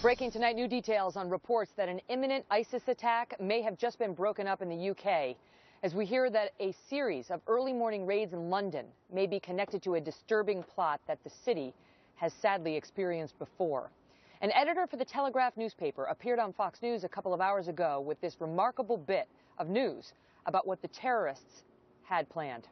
Breaking tonight, new details on reports that an imminent ISIS attack may have just been broken up in the UK, as we hear that a series of early morning raids in London may be connected to a disturbing plot that the city has sadly experienced before. An editor for the Telegraph newspaper appeared on Fox News a couple of hours ago with this remarkable bit of news about what the terrorists had planned.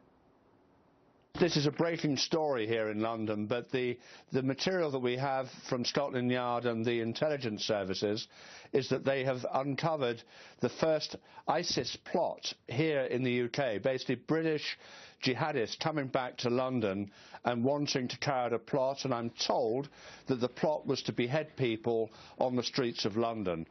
This is a breaking story here in London, but the material that we have from Scotland Yard and the intelligence services is that they have uncovered the first ISIS plot here in the UK, basically British jihadists coming back to London and wanting to carry out a plot, and I'm told that the plot was to behead people on the streets of London.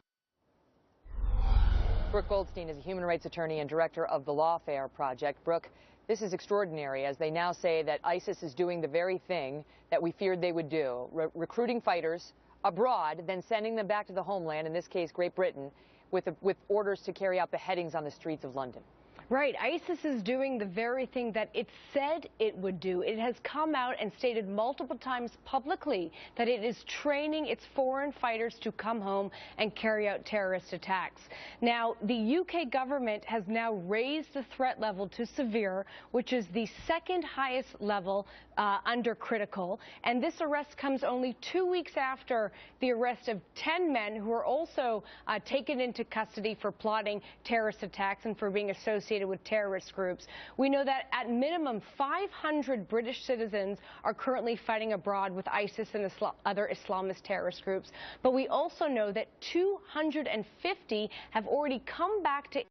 Brooke Goldstein is a human rights attorney and director of the Lawfare Project. Brooke, this is extraordinary, as they now say that ISIS is doing the very thing that we feared they would do, recruiting fighters abroad, then sending them back to the homeland, in this case Great Britain, with orders to carry out beheadings on the streets of London. Right. ISIS is doing the very thing that it said it would do. It has come out and stated multiple times publicly that it is training its foreign fighters to come home and carry out terrorist attacks. Now, the UK government has now raised the threat level to severe, which is the second highest level under critical. And this arrest comes only 2 weeks after the arrest of 10 men who were also taken into custody for plotting terrorist attacks and for being associated with terrorist groups. We know that at minimum 500 British citizens are currently fighting abroad with ISIS and other Islamist terrorist groups. But we also know that 250 have already come back to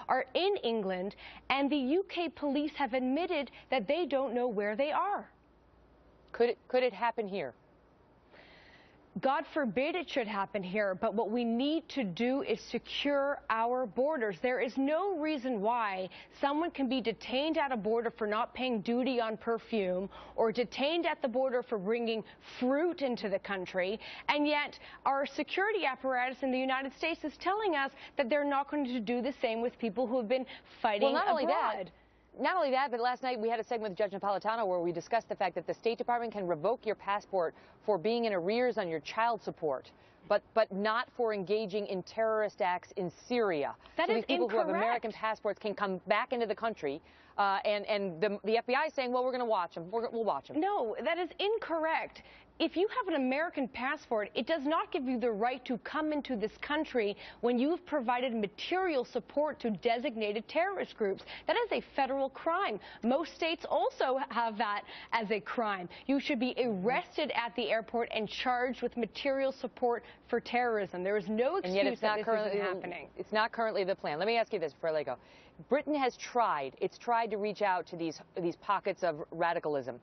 are in England, and the UK police have admitted that they don't know where they are. Could it happen here? God forbid it should happen here, but what we need to do is secure our borders. There is no reason why someone can be detained at a border for not paying duty on perfume, or detained at the border for bringing fruit into the country, and yet our security apparatus in the United States is telling us that they're not going to do the same with people who have been fighting abroad. Not only that, but last night we had a segment with Judge Napolitano where we discussed the fact that the State Department can revoke your passport for being in arrears on your child support, but not for engaging in terrorist acts in Syria. That so is these people incorrect. who have American passports can come back into the country, and the FBI is saying, well, we're going to watch them. We'll watch them. No, that is incorrect. If you have an American passport, it does not give you the right to come into this country when you've provided material support to designated terrorist groups. That is a federal crime. Most states also have that as a crime. You should be arrested at the airport and charged with material support for terrorism. There is no excuse that this isn't happening. It's not currently the plan. Let me ask you this before I let go. Britain has tried to reach out to these pockets of radicalism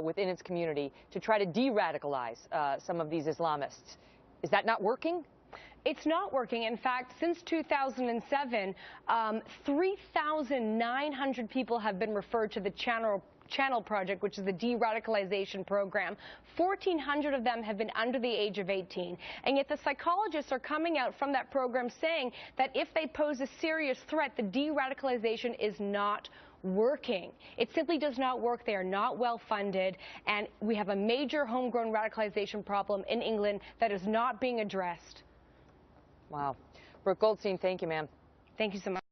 within its community to try to de-radicalize some of these Islamists. Is that not working? It's not working. In fact, since 2007, 3,900 people have been referred to the Channel Project, which is the de-radicalization program. 1,400 of them have been under the age of 18. And yet the psychologists are coming out from that program saying that if they pose a serious threat, the de-radicalization is not working. It simply does not work. They are not well funded, and we have a major homegrown radicalization problem in England that is not being addressed. Wow. Brooke Goldstein, thank you, ma'am. Thank you so much.